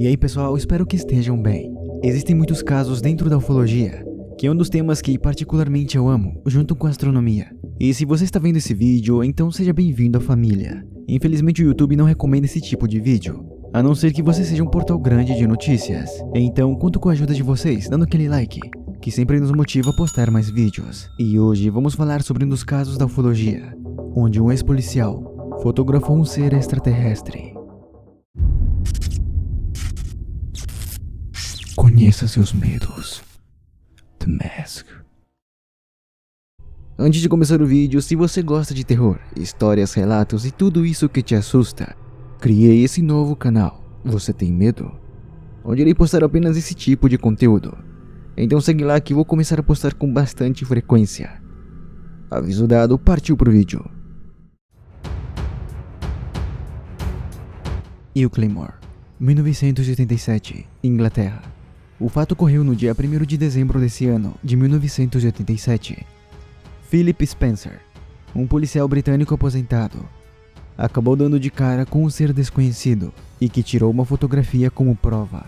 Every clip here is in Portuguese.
E aí pessoal, espero que estejam bem. Existem muitos casos dentro da ufologia, que é um dos temas que particularmente eu amo, junto com a astronomia. E se você está vendo esse vídeo, então seja bem-vindo à família. Infelizmente o YouTube não recomenda esse tipo de vídeo, a não ser que você seja um portal grande de notícias. Então conto com a ajuda de vocês, dando aquele like, que sempre nos motiva a postar mais vídeos. E hoje vamos falar sobre um dos casos da ufologia, onde um ex-policial fotografou um ser extraterrestre. Conheça seus medos. The Mask. Antes de começar o vídeo, se você gosta de terror, histórias, relatos e tudo isso que te assusta, criei esse novo canal, Você Tem Medo? Onde irei postar apenas esse tipo de conteúdo. Então segue lá que vou começar a postar com bastante frequência. Aviso dado, partiu pro vídeo. Hugh Claymore, 1987, Inglaterra. O fato ocorreu no dia 1º de dezembro desse ano, de 1987. Philip Spencer, um policial britânico aposentado, acabou dando de cara com um ser desconhecido e que tirou uma fotografia como prova.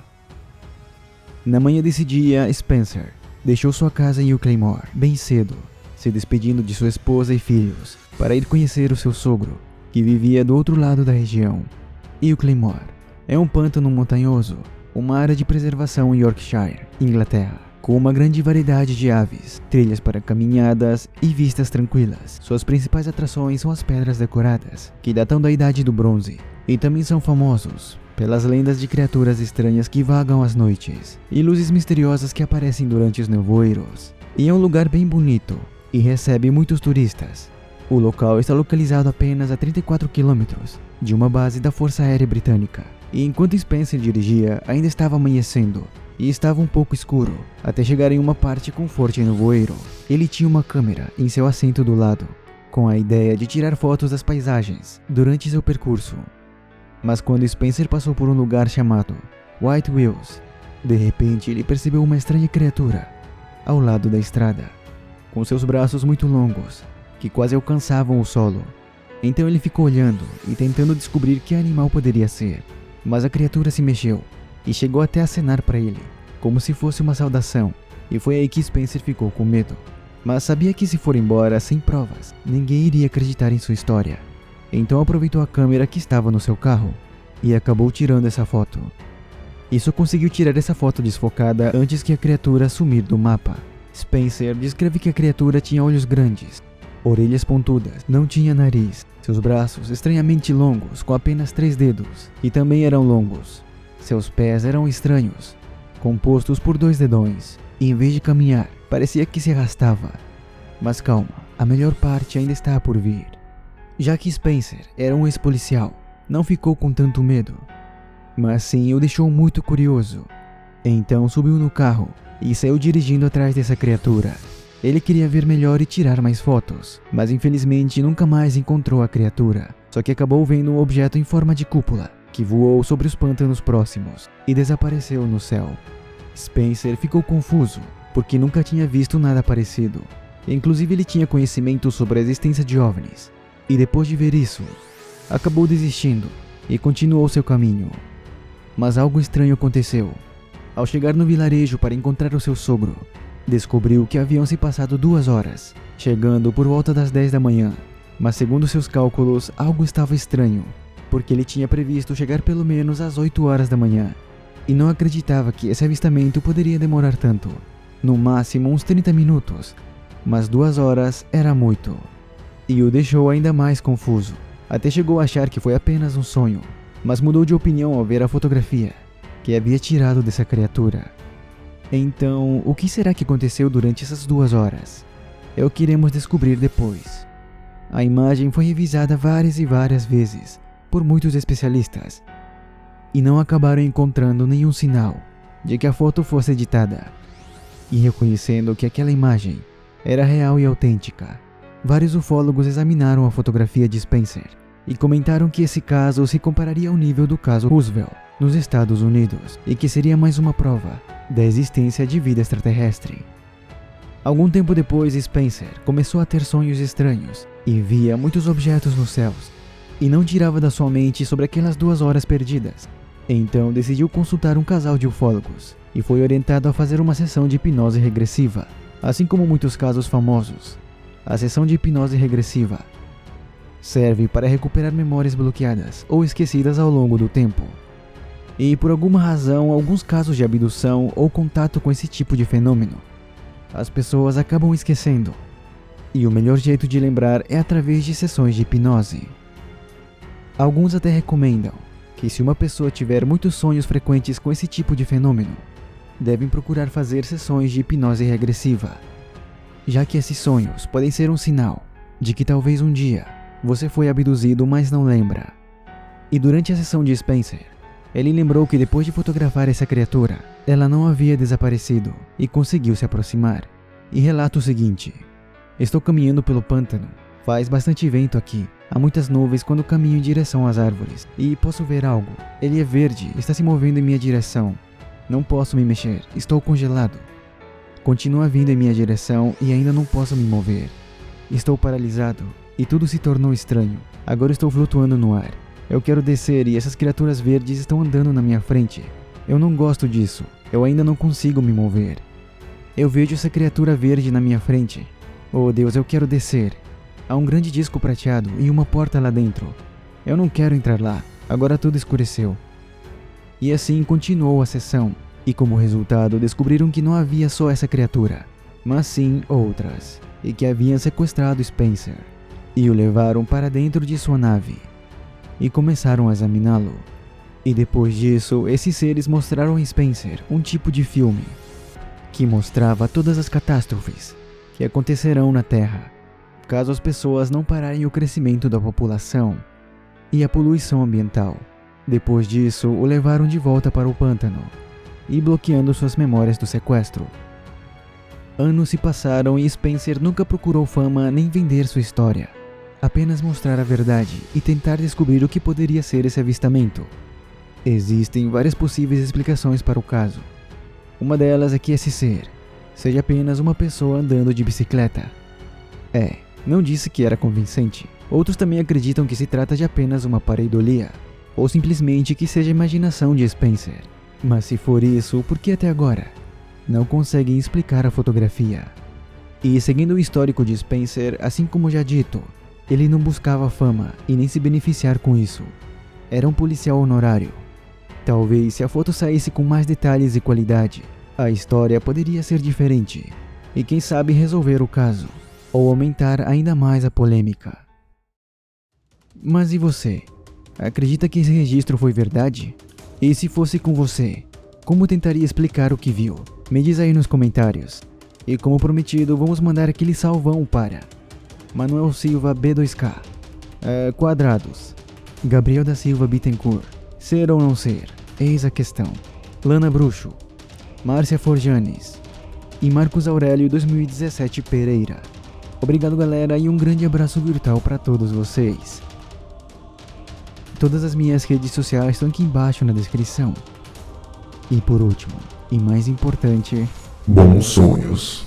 Na manhã desse dia, Spencer deixou sua casa em Hugh Claymore bem cedo, se despedindo de sua esposa e filhos para ir conhecer o seu sogro, que vivia do outro lado da região. Hugh Claymore é um pântano montanhoso, uma área de preservação em Yorkshire, Inglaterra, com uma grande variedade de aves, trilhas para caminhadas e vistas tranquilas. Suas principais atrações são as pedras decoradas, que datam da Idade do Bronze, e também são famosos pelas lendas de criaturas estranhas que vagam às noites, e luzes misteriosas que aparecem durante os nevoeiros. E é um lugar bem bonito, e recebe muitos turistas. O local está localizado apenas a 34 quilômetros de uma base da Força Aérea Britânica. E enquanto Spencer dirigia, ainda estava amanhecendo e estava um pouco escuro, até chegar em uma parte com forte nevoeiro. Ele tinha uma câmera em seu assento do lado, com a ideia de tirar fotos das paisagens durante seu percurso. Mas quando Spencer passou por um lugar chamado White Wills, de repente ele percebeu uma estranha criatura ao lado da estrada, com seus braços muito longos, que quase alcançavam o solo. Então ele ficou olhando e tentando descobrir que animal poderia ser. Mas a criatura se mexeu e chegou até a acenar para ele, como se fosse uma saudação, e foi aí que Spencer ficou com medo. Mas sabia que se for embora sem provas, ninguém iria acreditar em sua história. Então aproveitou a câmera que estava no seu carro e acabou tirando essa foto. E só conseguiu tirar essa foto desfocada antes que a criatura sumir do mapa. Spencer descreve que a criatura tinha olhos grandes, orelhas pontudas, não tinha nariz, seus braços estranhamente longos com apenas 3 dedos, e também eram longos. Seus pés eram estranhos, compostos por 2 dedões, e em vez de caminhar, parecia que se arrastava. Mas calma, a melhor parte ainda está por vir. Já que Spencer era um ex-policial, não ficou com tanto medo, mas sim o deixou muito curioso. Então subiu no carro e saiu dirigindo atrás dessa criatura. Ele queria ver melhor e tirar mais fotos, mas infelizmente nunca mais encontrou a criatura. Só que acabou vendo um objeto em forma de cúpula, que voou sobre os pântanos próximos e desapareceu no céu. Spencer ficou confuso, porque nunca tinha visto nada parecido. Inclusive ele tinha conhecimento sobre a existência de OVNIs. E depois de ver isso, acabou desistindo e continuou seu caminho. Mas algo estranho aconteceu. Ao chegar no vilarejo para encontrar o seu sogro, descobriu que haviam se passado 2 horas, chegando por volta das 10 da manhã. Mas segundo seus cálculos, algo estava estranho, porque ele tinha previsto chegar pelo menos às 8 horas da manhã, e não acreditava que esse avistamento poderia demorar tanto. No máximo uns 30 minutos, mas 2 horas era muito. E o deixou ainda mais confuso, até chegou a achar que foi apenas um sonho, mas mudou de opinião ao ver a fotografia que havia tirado dessa criatura. Então, o que será que aconteceu durante essas 2 horas? É o que iremos descobrir depois. A imagem foi revisada várias e várias vezes por muitos especialistas e não acabaram encontrando nenhum sinal de que a foto fosse editada. E reconhecendo que aquela imagem era real e autêntica, vários ufólogos examinaram a fotografia de Spencer e comentaram que esse caso se compararia ao nível do caso Roosevelt nos Estados Unidos e que seria mais uma prova da existência de vida extraterrestre. Algum tempo depois, Spencer começou a ter sonhos estranhos e via muitos objetos nos céus, e não tirava da sua mente sobre aquelas 2 horas perdidas. Então decidiu consultar um casal de ufólogos e foi orientado a fazer uma sessão de hipnose regressiva, assim como muitos casos famosos. A sessão de hipnose regressiva serve para recuperar memórias bloqueadas ou esquecidas ao longo do tempo. E por alguma razão, alguns casos de abdução ou contato com esse tipo de fenômeno, as pessoas acabam esquecendo. E o melhor jeito de lembrar é através de sessões de hipnose. Alguns até recomendam que se uma pessoa tiver muitos sonhos frequentes com esse tipo de fenômeno, devem procurar fazer sessões de hipnose regressiva, já que esses sonhos podem ser um sinal de que talvez um dia você foi abduzido, mas não lembra. E durante a sessão de Spencer, ele lembrou que depois de fotografar essa criatura, ela não havia desaparecido e conseguiu se aproximar. E relata o seguinte: estou caminhando pelo pântano, faz bastante vento aqui, há muitas nuvens quando caminho em direção às árvores, e posso ver algo, ele é verde, está se movendo em minha direção. Não posso me mexer, estou congelado. Continua vindo em minha direção e ainda não posso me mover. Estou paralisado e tudo se tornou estranho. Agora estou flutuando no ar. Eu quero descer e essas criaturas verdes estão andando na minha frente. Eu não gosto disso. Eu ainda não consigo me mover. Eu vejo essa criatura verde na minha frente. Oh Deus, eu quero descer. Há um grande disco prateado e uma porta lá dentro. Eu não quero entrar lá. Agora tudo escureceu. E assim continuou a sessão. E como resultado, descobriram que não havia só essa criatura, mas sim outras, e que haviam sequestrado Spencer, e o levaram para dentro de sua nave, e começaram a examiná-lo. E depois disso, esses seres mostraram a Spencer um tipo de filme, que mostrava todas as catástrofes que acontecerão na Terra, caso as pessoas não pararem o crescimento da população e a poluição ambiental. Depois disso, o levaram de volta para o pântano, e bloqueando suas memórias do sequestro. Anos se passaram e Spencer nunca procurou fama nem vender sua história, apenas mostrar a verdade e tentar descobrir o que poderia ser esse avistamento. Existem várias possíveis explicações para o caso. Uma delas é que esse ser seja apenas uma pessoa andando de bicicleta. Não disse que era convincente. Outros também acreditam que se trata de apenas uma pareidolia, ou simplesmente que seja a imaginação de Spencer. Mas se for isso, por que até agora não conseguem explicar a fotografia? E seguindo o histórico de Spencer, assim como já dito, ele não buscava fama e nem se beneficiar com isso. Era um policial honorário. Talvez se a foto saísse com mais detalhes e qualidade, a história poderia ser diferente. E quem sabe resolver o caso, ou aumentar ainda mais a polêmica. Mas e você? Acredita que esse registro foi verdade? E se fosse com você, como tentaria explicar o que viu? Me diz aí nos comentários. E como prometido, vamos mandar aquele salvão para Manuel Silva B2K, Quadrados, Gabriel da Silva Bittencourt, Ser ou Não Ser, Eis a Questão, Lana Bruxo, Márcia Forjanes e Marcos Aurélio 2017 Pereira. Obrigado galera e um grande abraço virtual para todos vocês. Todas as minhas redes sociais estão aqui embaixo na descrição. E por último, e mais importante, bons sonhos.